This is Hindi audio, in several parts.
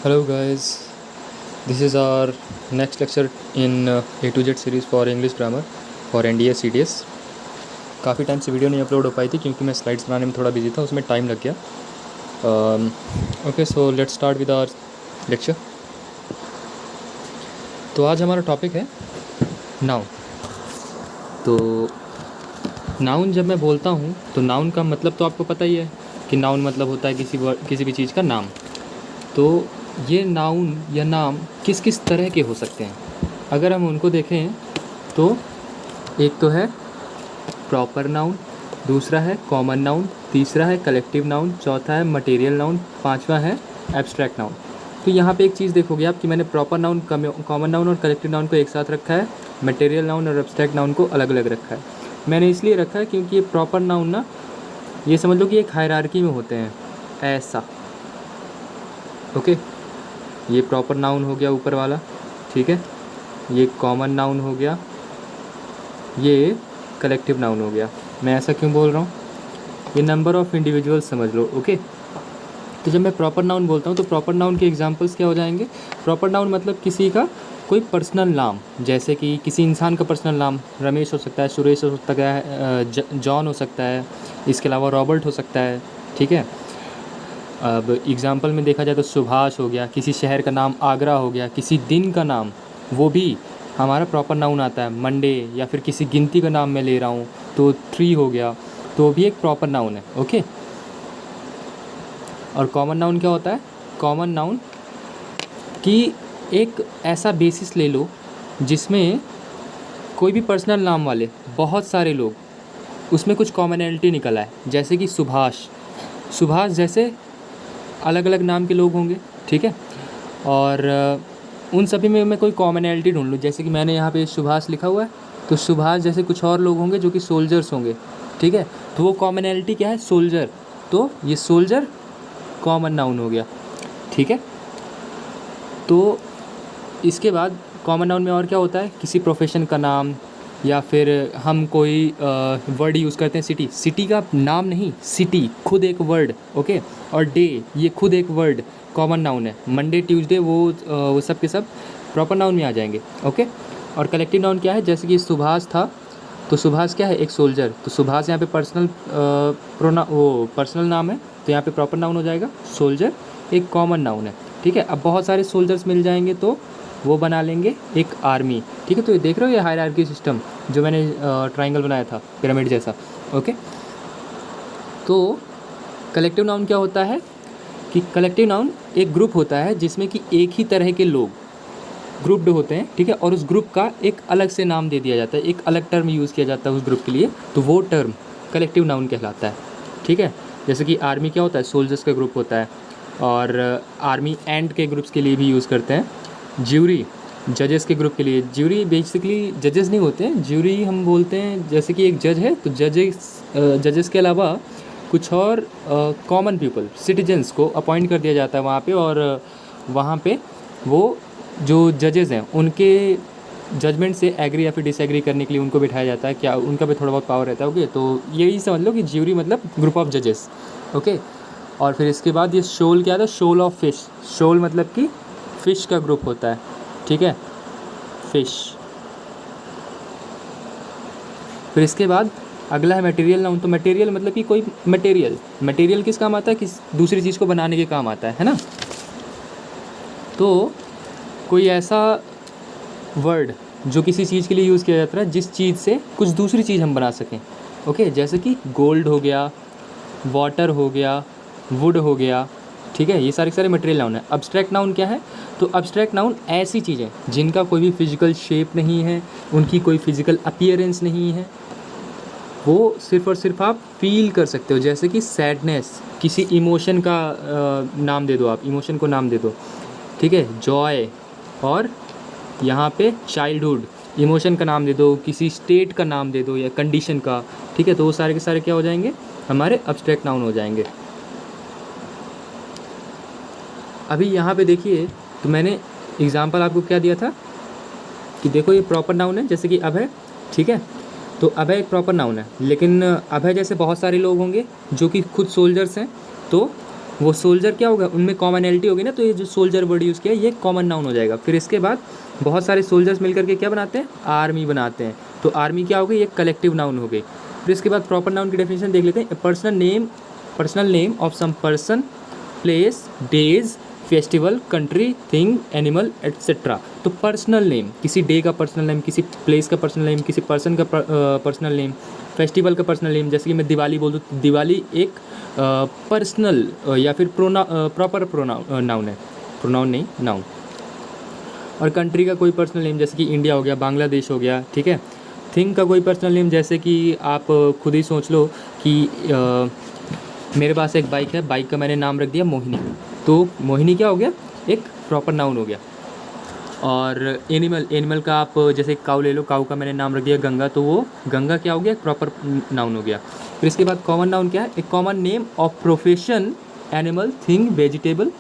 Hello guys, this is our next lecture in A to Z series for English grammar for NDA CDS। काफ़ी टाइम से वीडियो नहीं अपलोड हो पाई थी क्योंकि मैं स्लाइड्स बनाने में थोड़ा बिजी था, उसमें टाइम लग गया। Okay, so let's start with our lecture. तो आज हमारा टॉपिक है नाउन। तो नाउन जब मैं बोलता हूँ तो नाउन का मतलब तो आपको पता ही है कि नाउन मतलब होता है किसी भी चीज़ का नाम। तो ये नाउन या नाम किस किस तरह के हो सकते हैं, अगर हम उनको देखें तो एक तो है प्रॉपर नाउन, दूसरा है कॉमन नाउन, तीसरा है कलेक्टिव नाउन, चौथा है मटेरियल नाउन, पांचवा है एब्स्ट्रैक्ट नाउन। तो यहाँ पे एक चीज़ देखोगे आप कि मैंने प्रॉपर नाउन, कॉमन नाउन और कलेक्टिव नाउन को एक साथ रखा है, मटेरियल नाउन और एब्स्ट्रैक्ट नाउन को अलग अलग रखा है। मैंने इसलिए रखा है क्योंकि ये प्रॉपर नाउन ना, ये समझ लो कि एक हायरार्की में होते हैं ऐसा। ओके, ये प्रॉपर नाउन हो गया ऊपर वाला, ठीक है, ये कॉमन नाउन हो गया, ये कलेक्टिव नाउन हो गया। मैं ऐसा क्यों बोल रहा हूँ, ये नंबर ऑफ़ इंडिविजुअल्स समझ लो। ओके, तो जब मैं प्रॉपर नाउन बोलता हूँ तो प्रॉपर नाउन के एग्जांपल्स क्या हो जाएंगे। प्रॉपर नाउन मतलब किसी का कोई पर्सनल नाम, जैसे कि किसी इंसान का पर्सनल नाम रमेश हो सकता है, सुरेश हो सकता है, जॉन हो सकता है, इसके अलावा रॉबर्ट हो सकता है, ठीक है। अब एग्ज़ाम्पल में देखा जाए तो सुभाष हो गया, किसी शहर का नाम आगरा हो गया, किसी दिन का नाम, वो भी हमारा प्रॉपर नाउन आता है। मंडे, या फिर किसी गिनती का नाम मैं ले रहा हूँ तो 3 हो गया, तो भी एक प्रॉपर नाउन है। ओके, और कॉमन नाउन क्या होता है। कॉमन नाउन की एक ऐसा बेसिस ले लो जिसमें कोई भी पर्सनल नाम वाले बहुत सारे लोग, उसमें कुछ कॉमनैलिटी निकल आए, जैसे कि सुभाष जैसे अलग अलग नाम के लोग होंगे, ठीक है, और उन सभी में मैं कोई कॉमनैलिटी ढूंढ लूँ। जैसे कि मैंने यहाँ पे सुभाष लिखा हुआ है, तो सुभाष जैसे कुछ और लोग होंगे जो कि सोल्जर्स होंगे, ठीक है, तो वो कॉमनैलिटी क्या है, सोल्जर, तो ये सोल्जर कॉमन नाउन हो गया, ठीक है। तो इसके बाद कॉमन नाउन में और क्या होता है, किसी प्रोफेशन का नाम, या फिर हम कोई वर्ड यूज़ करते हैं, सिटी का नाम नहीं, सिटी खुद एक वर्ड। ओके, और डे, ये खुद एक वर्ड कॉमन नाउन है। मंडे, ट्यूसडे, वो सब के सब प्रॉपर नाउन में आ जाएंगे। ओके, और कलेक्टिव नाउन क्या है, जैसे कि सुभाष था, तो सुभाष क्या है, एक सोल्जर, तो सुभाष यहाँ पे पर्सनल नाम है, तो यहाँ पे प्रॉपर नाउन हो जाएगा। सोल्जर एक कॉमन नाउन है, ठीक है। अब बहुत सारे सोल्जर्स मिल जाएंगे तो वो बना लेंगे एक आर्मी, ठीक है। तो ये देख रहे हो, ये हायरार्की सिस्टम जो मैंने ट्रायंगल बनाया था पिरामिड जैसा। ओके, तो कलेक्टिव नाउन क्या होता है कि कलेक्टिव नाउन एक ग्रुप होता है जिसमें कि एक ही तरह के लोग ग्रुप्ड होते हैं, ठीक है, और उस ग्रुप का एक अलग से नाम दे दिया जाता है, एक अलग टर्म यूज़ किया जाता है उस ग्रुप के लिए, तो वो टर्म कलेक्टिव नाउन कहलाता है, ठीक है। जैसे कि आर्मी क्या होता है, सोल्जर्स का ग्रुप होता है, और आर्मी एंड के ग्रुप्स के लिए भी यूज़ करते हैं। ज्यूरी जजेस के ग्रुप के लिए, ज्यूरी बेसिकली जजेस नहीं होते हैं, ज्यूरी हम बोलते हैं, जैसे कि एक जज है तो जजेस के अलावा कुछ और कॉमन पीपल, सिटीजन्स को अपॉइंट कर दिया जाता है वहाँ पे, और वहाँ पे वो जो जजेस हैं उनके जजमेंट से एग्री या फिर डिसएग्री करने के लिए उनको बिठाया जाता है, क्या उनका भी थोड़ा बहुत पावर रहता है। ओके, तो यही समझ लो कि ज्यूरी मतलब ग्रुप ऑफ जजेस। ओके, और फिर इसके बाद ये शोल क्या था, शोल ऑफ फिश, शोल मतलब कि फ़िश का ग्रुप होता है, ठीक है, फ़िश। फिर इसके बाद अगला है मटेरियल नाउन, तो मटेरियल मतलब कि कोई मटेरियल किस काम आता है, किस दूसरी चीज़ को बनाने के काम आता है ना। तो कोई ऐसा वर्ड जो किसी चीज़ के लिए यूज़ किया जाता है जिस चीज़ से कुछ दूसरी चीज़ हम बना सकें। ओके, जैसे कि गोल्ड हो गया, वाटर हो गया, वुड हो गया, ठीक है, ये सारे मटेरियल नाउन है। अब्स्ट्रैक्ट नाउन क्या है, तो अब्स्ट्रैक्ट नाउन ऐसी चीज़ें जिनका कोई भी फिजिकल शेप नहीं है, उनकी कोई फिजिकल अपीयरेंस नहीं है, वो सिर्फ़ और सिर्फ आप फील कर सकते हो। जैसे कि सैडनेस, किसी इमोशन का नाम दे दो, आप इमोशन को नाम दे दो, ठीक है, जॉय, और यहाँ पे चाइल्डहुड, इमोशन का नाम दे दो, किसी स्टेट का नाम दे दो या कंडीशन का, ठीक है, तो वो सारे के सारे क्या हो जाएंगे, हमारे अब्स्ट्रैक्ट नाउन हो जाएंगे। अभी यहाँ पे देखिए, तो मैंने एग्जांपल आपको क्या दिया था कि देखो ये प्रॉपर नाउन है, जैसे कि अभय, ठीक है, तो अभय एक प्रॉपर नाउन है, लेकिन अभय जैसे बहुत सारे लोग होंगे जो कि खुद सोल्जर्स हैं, तो वो सोल्जर क्या होगा, उनमें कॉमनैलिटी होगी ना, तो ये जो सोल्जर वर्ड यूज़ किया है ये कॉमन नाउन हो जाएगा। फिर इसके बाद बहुत सारे सोल्जर्स मिलकर के क्या बनाते हैं, आर्मी बनाते हैं, तो आर्मी क्या हो गई, ये कलेक्टिव नाउन हो गई। फिर इसके बाद प्रॉपर नाउन की डेफिनेशन देख लेते हैं। Personal name of some person, place, days, festival, country, thing, animal etcetera. तो पर्सनल नेम, किसी डे का पर्सनल नेम, किसी प्लेस का पर्सनल नेम, किसी पर्सन का पर्सनल नेम, फेस्टिवल का पर्सनल नेम, जैसे कि मैं दिवाली बोल दूँ, दिवाली एक पर्सनल या फिर प्रॉपर नाउन है, प्रोनाउन नहीं, नाउन। और कंट्री का कोई पर्सनल नेम जैसे कि इंडिया हो गया, बांग्लादेश हो गया, ठीक है। थिंग का कोई पर्सनल नेम जैसे कि आप खुद ही सोच लो कि मेरे पास एक बाइक है, बाइक का मैंने नाम रख दिया मोहिनी, तो मोहिनी क्या हो गया, एक प्रॉपर नाउन हो गया। और एनिमल का आप जैसे काऊ ले लो, काऊ का मैंने नाम रख दिया गंगा, तो वो गंगा क्या हो गया, एक प्रॉपर नाउन हो गया। फिर इसके बाद कॉमन नाउन क्या है, एक common name of profession, animal, thing, vegetable,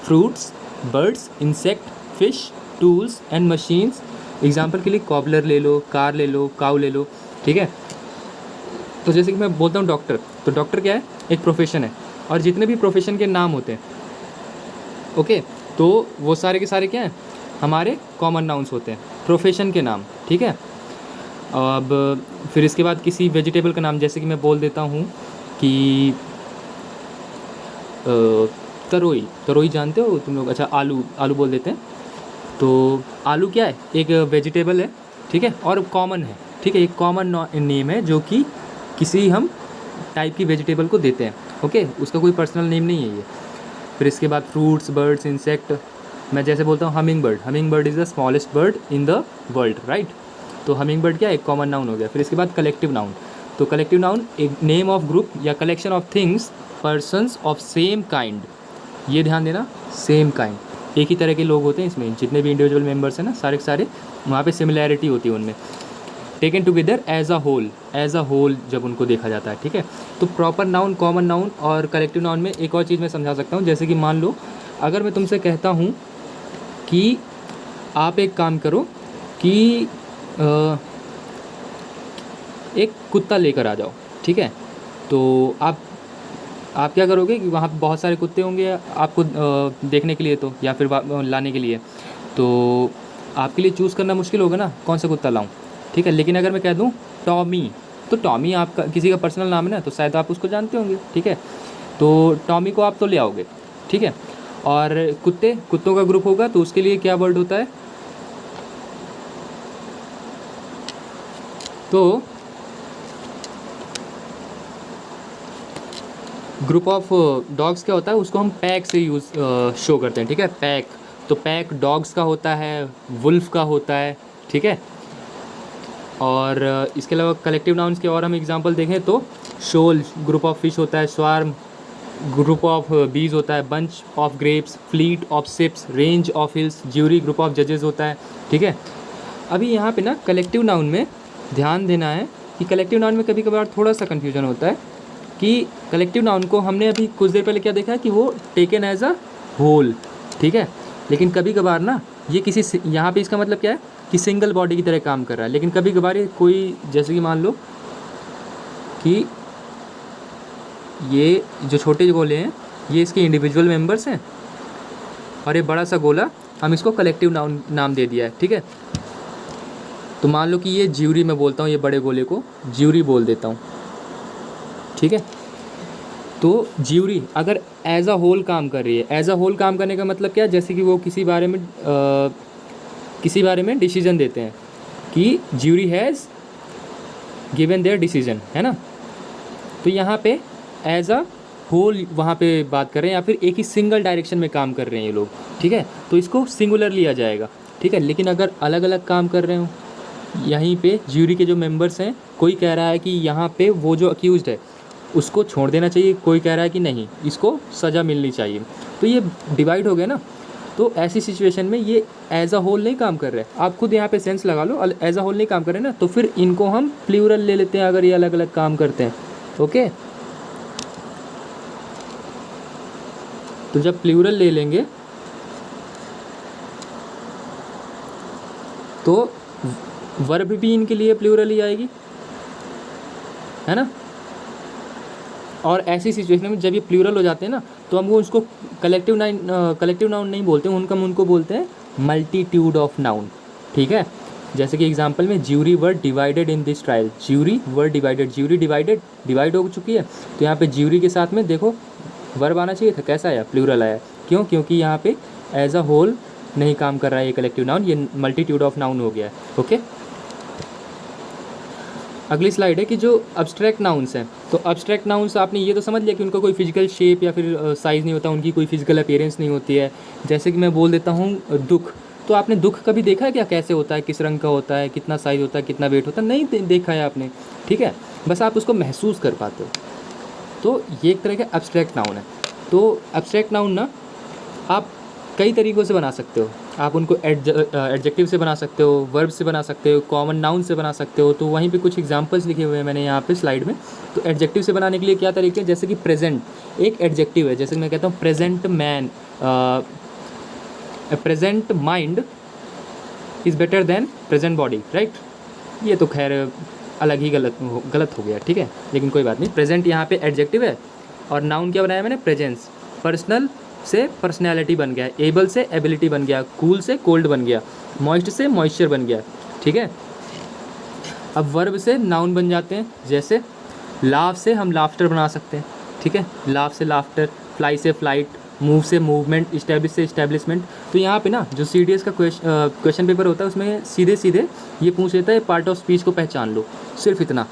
fruits, birds, insect, fish, tools and machines. Example के लिए कॉबलर ले लो, कार ले लो, काऊ ले लो, ठीक है। तो जैसे कि मैं बोलता हूँ डॉक्टर, तो डॉक्टर क्या है, एक प्रोफेशन है, और जितने भी प्रोफेशन के नाम होते हैं, ओके, तो वो सारे के सारे क्या हैं, हमारे कॉमन नाउन्स होते हैं, प्रोफेशन के नाम, ठीक है। अब फिर इसके बाद किसी वेजिटेबल का नाम, जैसे कि मैं बोल देता हूँ कि तरोई जानते हो तुम लोग, अच्छा आलू बोल देते हैं। तो आलू क्या है, एक वेजिटेबल है, ठीक है, और कॉमन है, ठीक है, एक कॉमन नेम है जो कि किसी हम टाइप की वेजिटेबल को देते हैं, ओके, उसका कोई पर्सनल नेम नहीं है ये। फिर इसके बाद फ्रूट्स, बर्ड्स, इंसेक्ट, मैं जैसे बोलता हूँ humming bird is the smallest bird in the world, right. तो हमिंग बर्ड क्या है, एक कॉमन नाउन हो गया। फिर इसके बाद कलेक्टिव नाउन, तो कलेक्टिव नाउन एक नेम ऑफ ग्रुप या collection of things, persons of same kind, ये ध्यान देना, सेम काइंड, एक ही तरह के लोग होते हैं इसमें, जितने भी इंडिविजुअल मेंबर्स हैं ना, सारे के सारे, वहाँ पे सिमिलैरिटी होती है उनमें, taken together as a whole जब उनको देखा जाता है, ठीक है। तो प्रॉपर नाउन, कॉमन नाउन और कलेक्टिव नाउन में एक और चीज़ मैं समझा सकता हूँ, जैसे कि मान लो अगर मैं तुमसे कहता हूँ कि आप एक काम करो कि एक कुत्ता लेकर आ जाओ, ठीक है, तो आप क्या करोगे कि वहाँ पे बहुत सारे कुत्ते होंगे आपको देखने के लिए, तो या फिर लाने के लिए, तो आपके लिए चूज़ करना मुश्किल होगा ना, कौन सा कुत्ता लाऊं, ठीक है। लेकिन अगर मैं कह दूं टॉमी, तो टॉमी आपका किसी का पर्सनल नाम है ना, तो शायद आप उसको जानते होंगे, ठीक है, तो टॉमी को आप तो ले आओगे, ठीक है। और कुत्तों का ग्रुप होगा, तो उसके लिए क्या वर्ड होता है, तो ग्रुप ऑफ डॉग्स क्या होता है, उसको हम पैक से शो करते हैं, ठीक है, पैक। तो पैक डॉग्स का होता है, वुल्फ का होता है, ठीक है। और इसके अलावा कलेक्टिव नाउन्स के और हम एग्जांपल देखें तो शोल ग्रुप ऑफ फिश होता है, स्वार्म ग्रुप ऑफ बीज होता है, bunch of grapes, fleet of ships, range of hills, jury group of जजेस होता है, ठीक है। अभी यहाँ पे ना कलेक्टिव नाउन में ध्यान देना है कि कलेक्टिव नाउन में कभी कभार थोड़ा सा कन्फ्यूजन होता है कि कलेक्टिव नाउन को हमने अभी कुछ देर पहले क्या देखा है कि वो टेकन एज अ होल, ठीक है। लेकिन कभी कभार ना ये किसी, यहाँ पे इसका मतलब क्या है कि सिंगल बॉडी की तरह काम कर रहा है, लेकिन कभी कभार ये कोई, जैसे कि मान लो कि ये जो छोटे गोले हैं ये इसके इंडिविजुअल मेंबर्स हैं, और ये बड़ा सा गोला हम इसको कलेक्टिव नाम दे दिया है, ठीक है। तो मान लो कि ये ज्यूरी मैं बोलता हूँ, ये बड़े गोले को ज्यूरी बोल देता हूँ, ठीक है। तो ज्यूरी अगर एज अ होल काम कर रही है, एज अ होल काम करने का मतलब क्या है, जैसे कि वो किसी बारे में डिसीजन देते हैं कि jury has given there decision, है ना। तो यहाँ पे एज अ होल वहाँ पे बात कर रहे हैं, या फिर एक ही सिंगल डायरेक्शन में काम कर रहे हैं ये लोग, ठीक है, तो इसको सिंगुलर लिया जाएगा, ठीक है। लेकिन अगर अलग अलग काम कर रहे हो, यहीं पे ज्यूरी के जो मेंबर्स हैं, कोई कह रहा है कि यहाँ पे वो जो अक्यूज्ड है उसको छोड़ देना चाहिए, कोई कह रहा है कि नहीं इसको सज़ा मिलनी चाहिए, तो ये डिवाइड हो गया ना। तो ऐसी सिचुएशन में ये एज अ होल नहीं काम कर रहे, आप खुद यहाँ पे सेंस लगा लो, एज अ होल नहीं काम कर रहे ना, तो फिर इनको हम प्लूरल ले लेते हैं अगर ये अलग अलग काम करते हैं, ओके। तो जब प्लूरल ले लेंगे तो वर्ब भी इनके लिए प्लूरल ही आएगी, है ना। और ऐसी सिचुएशन में जब ये प्लूरल हो जाते हैं ना, तो तो हम उसको कलेक्टिव नाउन नहीं बोलते, हम उनको बोलते हैं मल्टीट्यूड ऑफ नाउन, ठीक है। जैसे कि एग्जांपल में jury were divided in this trial, jury were divided, jury divide हो चुकी है, तो यहाँ पे ज्यूरी के साथ में देखो वर्ब आना चाहिए था, कैसा आया, प्लूरल आया। क्यों? क्योंकि यहाँ पे एज अ होल नहीं काम कर रहा है ये कलेक्टिव नाउन, ये मल्टीट्यूड ऑफ नाउन हो गया है। ओके, अगली स्लाइड है कि जो अब्स्ट्रैक्ट नाउन्स हैं, तो अब्स्ट्रैक्ट नाउन्स आपने ये तो समझ लिया कि उनका कोई फिजिकल शेप या फिर साइज़ नहीं होता, उनकी कोई फिजिकल अपीयरेंस नहीं होती है। जैसे कि मैं बोल देता हूँ दुख, तो आपने दुख कभी देखा है क्या, कैसे होता है, किस रंग का होता है, कितना साइज़ होता है, कितना वेट होता है, नहीं देखा है आपने, ठीक है, बस आप उसको महसूस कर पाते हो। तो ये एक तरह का एब्स्ट्रैक्ट नाउन है। तो एब्स्ट्रैक्ट नाउन ना आप कई तरीक़ों से बना सकते हो, आप उनको एडजेक्टिव से बना सकते हो, वर्ब से बना सकते हो, कॉमन नाउन से बना सकते हो। तो वहीं पे कुछ एग्जांपल्स लिखे हुए हैं मैंने यहाँ पे स्लाइड में। तो एडजेक्टिव से बनाने के लिए क्या तरीके हैं, जैसे कि प्रेजेंट एक एडजेक्टिव है, जैसे मैं कहता हूँ present man, present mind is better than present body, right. ये तो खैर अलग ही गलत हो गया, ठीक है, लेकिन कोई बात नहीं। प्रेजेंट यहाँ पे एडजेक्टिव है और नाउन क्या बनाया मैंने, प्रेजेंस। पर्सनल से पर्सनैलिटी बन गया, एबल से एबिलिटी बन गया, कूल से कोल्ड बन गया, मॉइस्ट से मॉइस्चर बन गया, ठीक है। अब वर्ब से नाउन बन जाते हैं, जैसे लाफ से हम लाफ्टर बना सकते हैं, ठीक है, लाफ से लाफ्टर, फ्लाई से फ्लाइट, मूव से मूवमेंट, इस्टेब्लिश से इस्टेब्लिशमेंट। तो यहाँ पे ना जो CDS का क्वेश्चन पेपर होता है उसमें सीधे सीधे ये पूछ लेता है पार्ट ऑफ स्पीच को पहचान लो, सिर्फ इतना,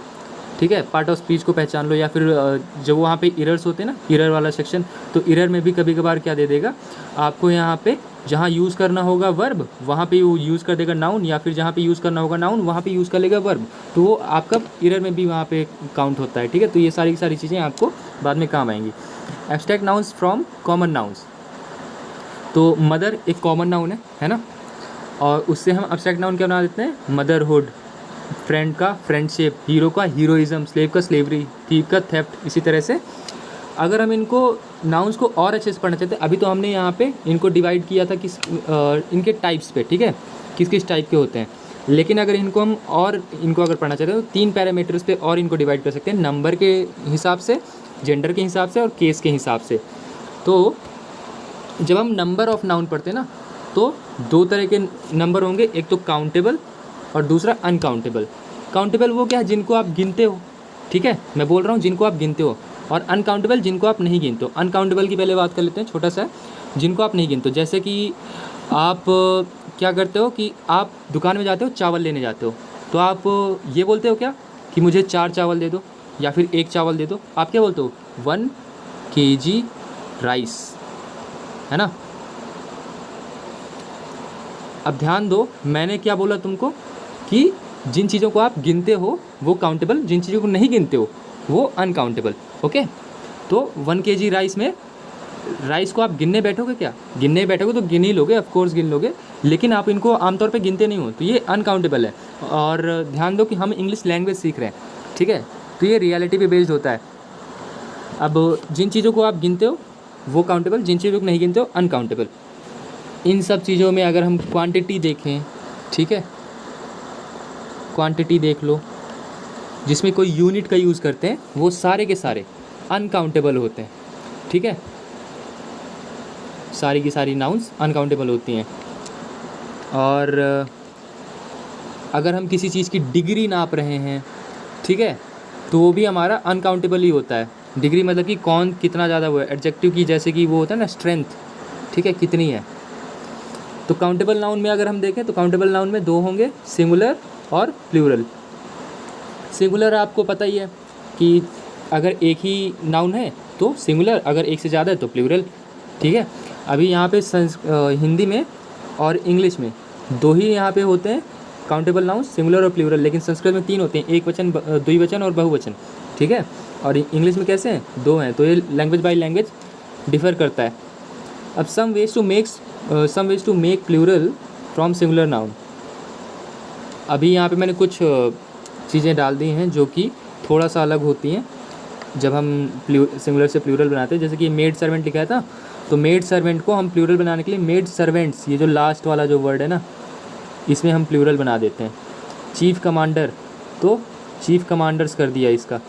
ठीक है, पार्ट ऑफ स्पीच को पहचान लो। या फिर जब वहाँ पे इरर्स होते हैं ना, इरर वाला सेक्शन, तो इरर में भी कभी कभार क्या दे देगा आपको, यहाँ पे जहाँ यूज़ करना होगा वर्ब वहाँ पे वो यूज़ कर देगा नाउन, या फिर जहाँ पे यूज़ करना होगा नाउन वहाँ पे यूज़ कर लेगा वर्ब, तो वो आपका इरर में भी वहाँ पे काउंट होता है, ठीक है। तो ये सारी चीज़ें आपको बाद में काम आएंगी। Abstract nouns from common nouns, तो मदर एक कॉमन नाउन है ना, और उससे हम एब्स्ट्रैक्ट नाउन क्या बना देते हैं, मदरहुड, फ्रेंड का फ्रेंडशिप, हीरो का हीरोइज्म, स्लेव का स्लेवरी, थीफ का थेफ्ट। इसी तरह से अगर हम इनको नाउन्स को और अच्छे से पढ़ना चाहते हैं, अभी तो हमने यहाँ पे इनको डिवाइड किया था किस इनके टाइप्स पे, ठीक है, किस किस टाइप के होते हैं, लेकिन अगर इनको हम और इनको अगर पढ़ना चाहते हैं तो 3 पैरामीटर्स पे और इनको डिवाइड कर सकते हैं, नंबर के हिसाब से, जेंडर के हिसाब से और केस के हिसाब से। तो जब हम नंबर ऑफ नाउन पढ़ते हैं ना, तो 2 तरह के नंबर होंगे, एक तो काउंटेबल और दूसरा अनकाउंटेबल। काउंटेबल वो क्या है, जिनको आप गिनते हो, ठीक है, मैं बोल रहा हूँ जिनको आप गिनते हो, और अनकाउंटेबल जिनको आप नहीं गिनते हो। अनकाउंटेबल की पहले बात कर लेते हैं, छोटा सा, जिनको आप नहीं गिनते हो। जैसे कि आप क्या करते हो कि आप दुकान में जाते हो, चावल लेने जाते हो, तो आप ये बोलते हो क्या कि मुझे 4 चावल दे दो या फिर 1 चावल दे दो, आप क्या बोलते हो, 1 kg राइस, है ना। अब ध्यान दो, मैंने क्या बोला तुमको कि जिन चीज़ों को आप गिनते हो वो काउंटेबल, जिन चीज़ों को नहीं गिनते हो वो अनकाउंटेबल, ओके। तो 1 kg राइस में, राइस को आप गिनने बैठोगे क्या, गिनने बैठोगे तो गिन ही लोगे, ऑफ कोर्स गिन लोगे, लेकिन आप इनको आमतौर पे गिनते नहीं हो, तो ये अनकाउंटेबल है। और ध्यान दो कि हम इंग्लिश लैंग्वेज सीख रहे हैं, ठीक है, तो ये रियलिटी पे बेस्ड होता है। अब जिन चीज़ों को आप गिनते हो वो काउंटेबल, जिन चीज़ों को नहीं गिनते हो अनकाउंटेबल। इन सब चीज़ों में अगर हम क्वांटिटी देखें, ठीक है, क्वांटिटी देख लो, जिसमें कोई यूनिट का यूज़ करते हैं, वो सारे के सारे अनकाउंटेबल होते हैं, ठीक है, सारी की सारी नाउन्स अनकाउंटेबल होती हैं। और अगर हम किसी चीज़ की डिग्री नाप रहे हैं, ठीक है, तो वो भी हमारा अनकाउंटेबल ही होता है। डिग्री मतलब कि कौन कितना ज़्यादा हुआ है, एडजेक्टिव की जैसे कि वो होता है ना स्ट्रेंथ, ठीक है, कितनी है। तो काउंटेबल नाउन में अगर हम देखें तो काउंटेबल नाउन में 2 होंगे, सिंगुलर और प्लूरल। सिंगुलर आपको पता ही है कि अगर एक ही नाउन है तो सिंगुलर, अगर एक से ज़्यादा है तो प्लूरल, ठीक है। अभी यहाँ पे हिंदी में और इंग्लिश में 2 ही यहाँ पे होते हैं काउंटेबल नाउन, सिंगुलर और प्लूरल, लेकिन संस्कृत में 3 होते हैं, एक वचन, द्विवचन और बहुवचन, ठीक है, और इंग्लिश में कैसे हैं, 2 हैं। तो ये लैंग्वेज बाय लैंग्वेज डिफ़र करता है। अब some ways to make plural from singular noun. अभी यहाँ पे मैंने कुछ चीज़ें डाल दी हैं जो कि थोड़ा सा अलग होती हैं जब हम सिंगुलर से प्लूरल बनाते हैं। जैसे कि मेड सर्वेंट लिखा था, तो मेड सर्वेंट को हम प्लूरल बनाने के लिए मेड सर्वेंट्स, ये जो लास्ट वाला जो वर्ड है ना, इसमें हम प्लूरल बना देते हैं। चीफ कमांडर, तो चीफ कमांडर्स कर दिया इसका,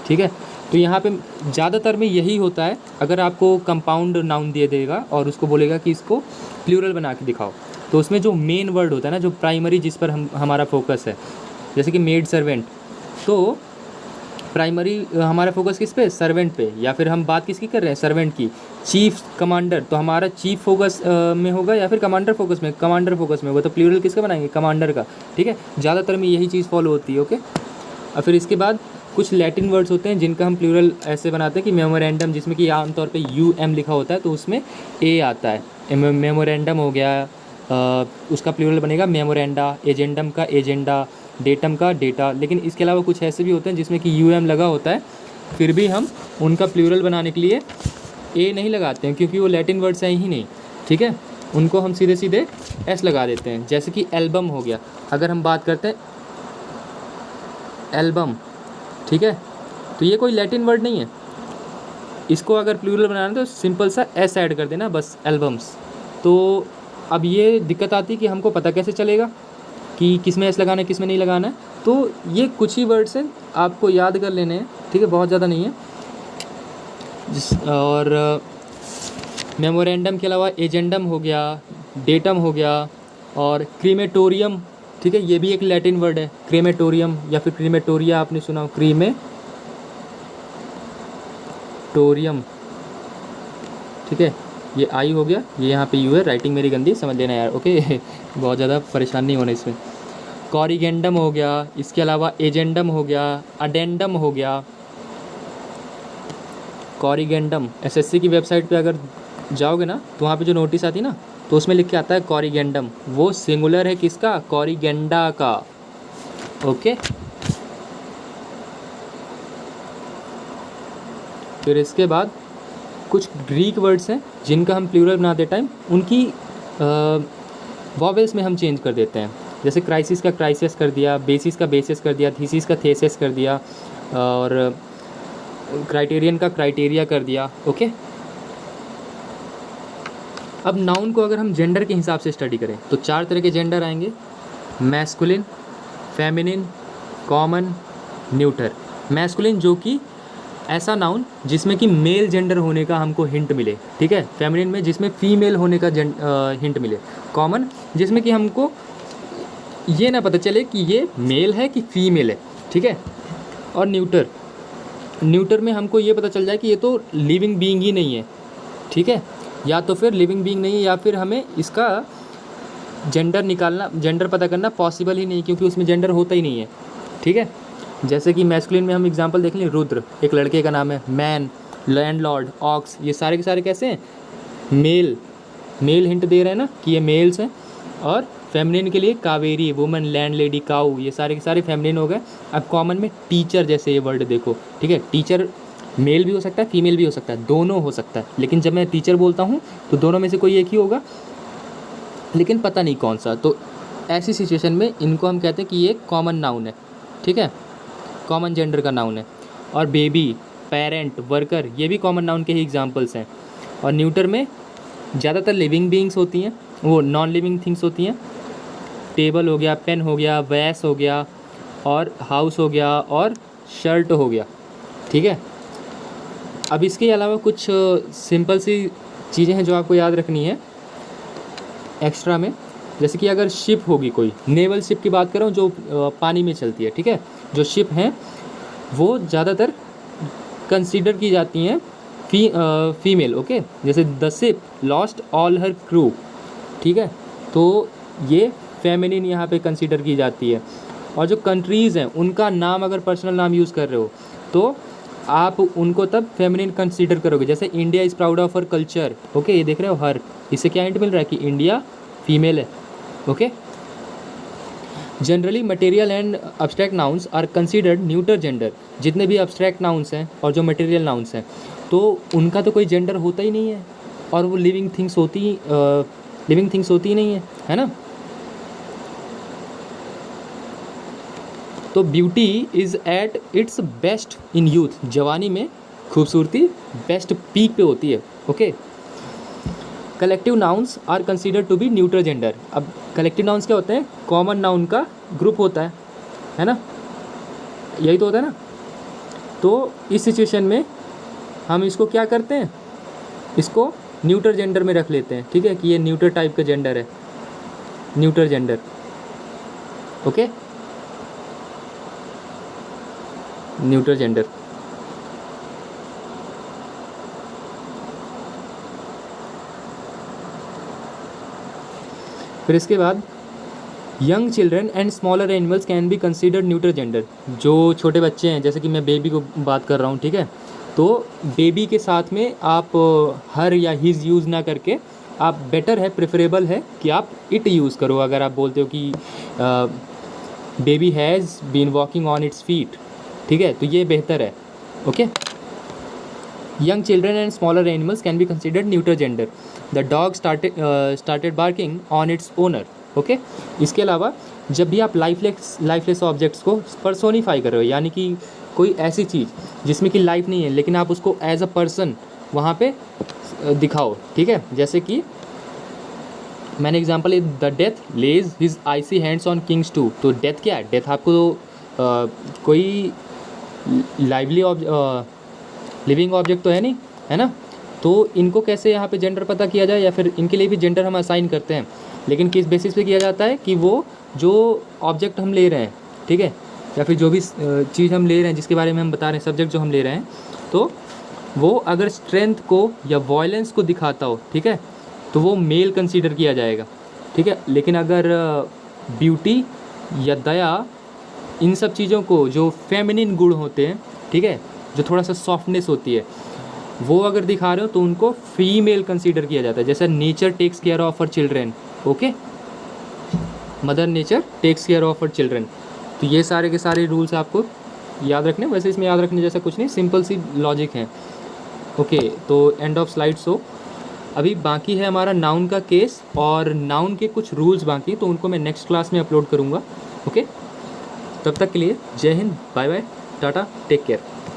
ठीक है। तो यहाँ पे ज़्यादातर में यही होता है। अगर आपको कंपाउंड नाउन दे देगा और उसको बोलेगा कि इसको प्लूरल बना के दिखाओ, तो उसमें जो मेन वर्ड होता है ना, जो प्राइमरी जिस पर हमारा फोकस है, जैसे कि मेड सर्वेंट, तो प्राइमरी हमारा फोकस किस पे, सर्वेंट पे, या फिर हम बात किसकी कर रहे हैं, सर्वेंट की। चीफ कमांडर, तो हमारा चीफ फोकस में होगा या फिर कमांडर फोकस में, कमांडर फोकस में होगा, तो प्लूरल किसका बनाएंगे, कमांडर का। ठीक है, ज़्यादातर में यही चीज़ फॉलो होती है। ओके, और फिर इसके बाद कुछ लैटिन वर्ड्स होते हैं जिनका हम प्लूरल ऐसे बनाते हैं कि मेमोरेंडम, जिसमें कि आमतौर पे UM लिखा होता है, तो उसमें A आता है। मेमोरेंडम हो गया, उसका प्लूरल बनेगा मेमोरेंडा, एजेंडम का एजेंडा, डेटम का डेटा। लेकिन इसके अलावा कुछ ऐसे भी होते हैं जिसमें कि UM लगा होता है, फिर भी हम उनका प्लूरल बनाने के लिए A नहीं लगाते हैं, क्योंकि वो लैटिन वर्ड्स हैं ही नहीं। ठीक है, उनको हम सीधे सीधे S लगा देते हैं। जैसे कि एल्बम हो गया, अगर हम बात करते हैं एल्बम, ठीक है, तो ये कोई लैटिन वर्ड नहीं है। इसको अगर प्लूरल बनाना है तो सिंपल सा S ऐड कर देना बस, एल्बम्स। तो अब ये दिक्कत आती है कि हमको पता कैसे चलेगा कि किस में S लगाना है, किस में नहीं लगाना है। तो ये कुछ ही वर्ड्स हैं, आपको याद कर लेने हैं। ठीक है, बहुत ज़्यादा नहीं है। और मेमोरेंडम के अलावा एजेंडम हो गया, डेटम हो गया, और क्रीमेटोरियम। ठीक है, ये भी एक लैटिन वर्ड है, क्रीमेटोरियम या फिर क्रीमेटोरिया, आपने सुना हो, क्रीमेटोरियम। ठीक है, ये आई हो गया, ये यहाँ पे यू है, राइटिंग मेरी गंदी, समझ लेना यार। ओके बहुत ज़्यादा परेशान नहीं होना इसमें। कॉरिगेंडम हो गया, इसके अलावा एजेंडम हो गया, अडेंडम हो गया। कॉरिगेंडम, SSC की वेबसाइट पे अगर जाओगे ना, तो वहाँ पे जो नोटिस आती है ना, तो उसमें लिख के आता है कॉरिगेंडम, वो सिंगुलर है किसका, कॉरिगेंडा का। ओके, फिर इसके बाद कुछ ग्रीक वर्ड्स हैं जिनका हम प्लूरल बनाते टाइम उनकी वॉवेल्स में हम चेंज कर देते हैं। जैसे क्राइसिस का क्राइसिस कर दिया, बेसिस का बेसिस कर दिया, थीसिस का थेसिस कर दिया, और क्राइटेरियन का क्राइटेरिया कर दिया। ओके, अब नाउन को अगर हम जेंडर के हिसाब से स्टडी करें तो 4 तरह के जेंडर आएंगे, masculine, feminine, common, neuter. Masculine जो कि ऐसा नाउन जिसमें कि मेल जेंडर होने का हमको हिंट मिले। ठीक है, फेमिनिन में जिसमें फीमेल होने का हिंट मिले। कॉमन जिसमें कि हमको ये ना पता चले कि ये मेल है कि फीमेल है। ठीक है, और न्यूटर, न्यूटर में हमको ये पता चल जाए कि ये तो लिविंग बीइंग ही नहीं है। ठीक है, या तो फिर लिविंग बीइंग नहीं है, या फिर हमें इसका जेंडर निकालना, जेंडर पता करना पॉसिबल ही नहीं, क्योंकि उसमें जेंडर होता ही नहीं है। ठीक है, जैसे कि मैस्कुलिन में हम एग्जांपल देख लें, रुद्र एक लड़के का नाम है, मैन, लैंडलॉर्ड, ऑक्स, ये सारे के सारे कैसे हैं, मेल, मेल हिंट दे रहे हैं ना कि ये मेल्स हैं। और फेमिनिन के लिए कावेरी, वुमन, लैंड लेडी, काऊ, ये सारे के सारे फेमिनिन हो गए। अब कॉमन में टीचर, जैसे ये वर्ड देखो। ठीक है, टीचर मेल भी हो सकता है, फीमेल भी हो सकता है, दोनों हो सकता है। लेकिन जब मैं टीचर बोलता हूँ तो दोनों में से कोई एक ही होगा, लेकिन पता नहीं कौन सा। तो ऐसी सिचुएशन में इनको हम कहते हैं कि ये कॉमन नाउन है। ठीक है, कॉमन जेंडर का नाउन है। और बेबी, पेरेंट, वर्कर, ये भी कॉमन नाउन के ही एग्जांपल्स हैं। और न्यूटर में ज़्यादातर लिविंग बीइंग्स होती हैं, वो नॉन लिविंग थिंग्स होती हैं। टेबल हो गया, पेन हो गया, वैस हो गया, और हाउस हो गया, और शर्ट हो गया। ठीक है, अब इसके अलावा कुछ सिंपल सी चीज़ें हैं जो आपको याद रखनी है एक्स्ट्रा में। जैसे कि अगर शिप होगी, कोई नेवल शिप की बात कर रहा हूँ जो पानी में चलती है। ठीक है, जो शिप हैं वो ज़्यादातर कंसीडर की जाती हैं फीमेल। ओके, जैसे the ship lost all her crew. ठीक है, तो ये फेमिनिन यहाँ पे कंसीडर की जाती है। और जो कंट्रीज़ हैं उनका नाम अगर पर्सनल नाम यूज़ कर रहे हो तो आप उनको तब फेमिनिन कंसीडर करोगे। जैसे India is proud of her culture. Okay, ये देख रहे हो हर, इससे क्या हिंट मिल रहा है कि इंडिया फीमेल है। Okay, generally material and abstract nouns are considered neuter gender. जितने भी अब्स्ट्रैक्ट नाउन्स हैं और जो मटेरियल नाउन्स हैं, तो उनका तो कोई जेंडर होता ही नहीं है, और वो लिविंग थिंग्स होती ही नहीं है ना। तो beauty is at its best in youth. जवानी में खूबसूरती बेस्ट पीक पे होती है। Okay, collective nouns are considered to be neutral gender. अब कलेक्टिव नाउन्स क्या होते हैं, कॉमन नाउन का ग्रुप होता है ना, यही तो होता है ना। तो इस सिचुएशन में हम इसको क्या करते हैं, इसको न्यूटर जेंडर में रख लेते हैं, ठीक है, कि ये न्यूटर टाइप का जेंडर है, neuter gender. Okay, neuter gender. फिर इसके बाद young children and smaller animals can be considered neuter gender. जो छोटे बच्चे हैं, जैसे कि मैं बेबी को बात कर रहा हूँ, ठीक है, तो बेबी के साथ में आप हर या हिज यूज़ ना करके आप बेटर है, प्रेफरेबल है कि आप इट यूज़ करो। अगर आप बोलते हो कि baby has been walking on its feet, ठीक है, तो ये बेहतर है। Okay, young children and smaller animals can be considered neuter gender. The dog started barking on its owner. Okay, इसके अलावा जब भी आप लाइफलेस ऑब्जेक्ट्स को पर्सोनीफाई कर रहे हो, यानी कि कोई ऐसी चीज़ जिसमें कि लाइफ नहीं है लेकिन आप उसको एज अ पर्सन वहाँ पे दिखाओ, ठीक है, जैसे कि मैंने example, the death lays his icy hands on kings too. तो डेथ क्या है, डेथ आपको कोई लिविंग ऑब्जेक्ट तो है नहीं, है ना, तो इनको कैसे यहाँ पे जेंडर पता किया जाए, या फिर इनके लिए भी जेंडर हम असाइन करते हैं, लेकिन किस बेसिस पे किया जाता है कि वो जो ऑब्जेक्ट हम ले रहे हैं, ठीक है, या फिर जो भी चीज़ हम ले रहे हैं जिसके बारे में हम बता रहे हैं, सब्जेक्ट जो हम ले रहे हैं, तो वो अगर स्ट्रेंथ को या वॉयलेंस को दिखाता हो, ठीक है, तो वो मेल कंसीडर किया जाएगा, ठीक है। लेकिन अगर ब्यूटी या दया, इन सब चीज़ों को, जो फेमिनिन गुण होते हैं, ठीक है, जो थोड़ा सा सॉफ्टनेस होती है, वो अगर दिखा रहे हो तो उनको फीमेल कंसीडर किया जाता है। जैसे nature takes care of her children. Okay, mother nature takes care of her children. तो ये सारे के सारे रूल्स आपको याद रखने, वैसे इसमें याद रखने जैसा कुछ नहीं, सिंपल सी लॉजिक है। ओके, तो एंड ऑफ स्लाइड शो। अभी बाकी है हमारा नाउन का केस और नाउन के कुछ रूल्स बाकी, तो उनको मैं नेक्स्ट क्लास में अपलोड करूँगा। ओके, तब तक के लिए Jai Hind, bye bye, tata, take care.